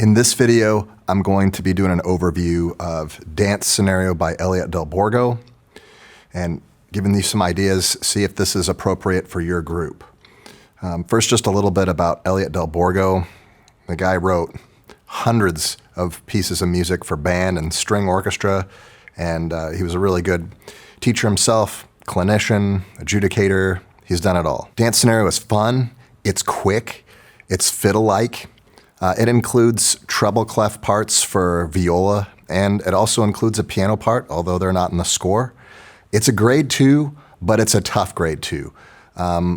In this video, I'm going to be doing an overview of Dance Scenario by Elliot Del Borgo and giving you some ideas, see if this is appropriate for your group. First, just a little bit about Elliot Del Borgo. The guy wrote hundreds of pieces of music for band and string orchestra, and he was a really good teacher himself, clinician, adjudicator. He's done it all. Dance Scenario is fun, it's quick, it's fiddle-like. It includes treble clef parts for viola, and it also includes a piano part, although they're not in the score. It's a grade 2, but it's a tough grade 2.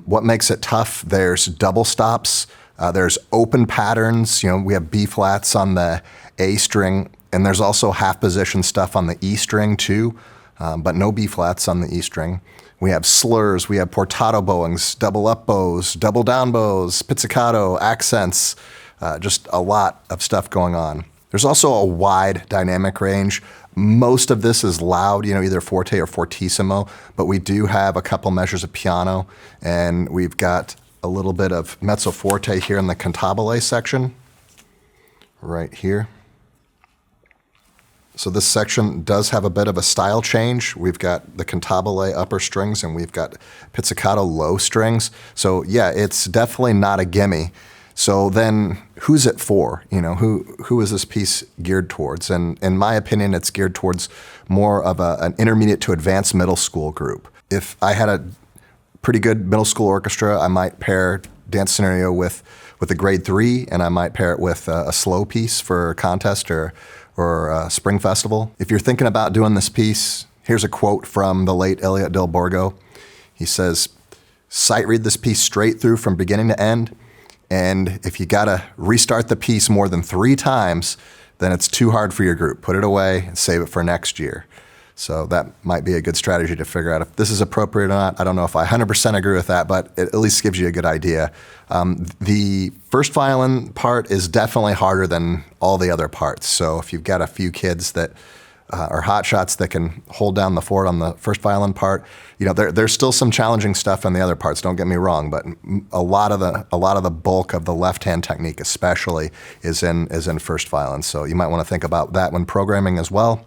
What makes it tough? There's double stops, there's open patterns. We have B flats on the A string, and there's also half position stuff on the E string too, but no B flats on the E string. We have slurs, we have portato bowings, double up bows, double down bows, pizzicato, accents, just a lot of stuff going on. There's also a wide dynamic range. Most of this is loud, either forte or fortissimo, but we do have a couple measures of piano, and we've got a little bit of mezzo forte here in the cantabile section, right here. So this section does have a bit of a style change. We've got the cantabile upper strings, and we've got pizzicato low strings. So yeah, it's definitely not a gimme. So then who's it for? Who is this piece geared towards? And in my opinion, it's geared towards more of an intermediate to advanced middle school group. If I had a pretty good middle school orchestra, I might pair Dance Scenario with a grade 3, and I might pair it with a slow piece for a contest or a spring festival. If you're thinking about doing this piece, here's a quote from the late Elliot Del Borgo. He says, "Sight read this piece straight through from beginning to end. And if you gotta restart the piece more than 3 times, then it's too hard for your group. Put it away and save it for next year." So that might be a good strategy to figure out if this is appropriate or not. I don't know if I 100% agree with that, but it at least gives you a good idea. The first violin part is definitely harder than all the other parts. So if you've got a few kids that are hot shots that can hold down the fort on the first violin part, there's still some challenging stuff in the other parts, don't get me wrong, but a lot of the bulk of the left-hand technique especially is in first violin. So you might want to think about that when programming as well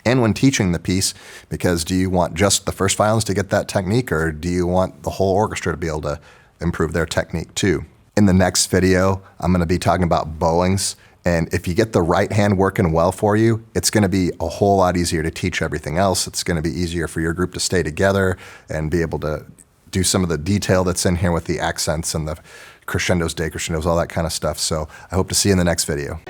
and when teaching the piece, because do you want just the first violins to get that technique, or do you want the whole orchestra to be able to improve their technique too? In the next video, I'm going to be talking about bowings. And if you get the right hand working well for you, it's going to be a whole lot easier to teach everything else. It's going to be easier for your group to stay together and be able to do some of the detail that's in here with the accents and the crescendos, decrescendos, all that kind of stuff. So I hope to see you in the next video.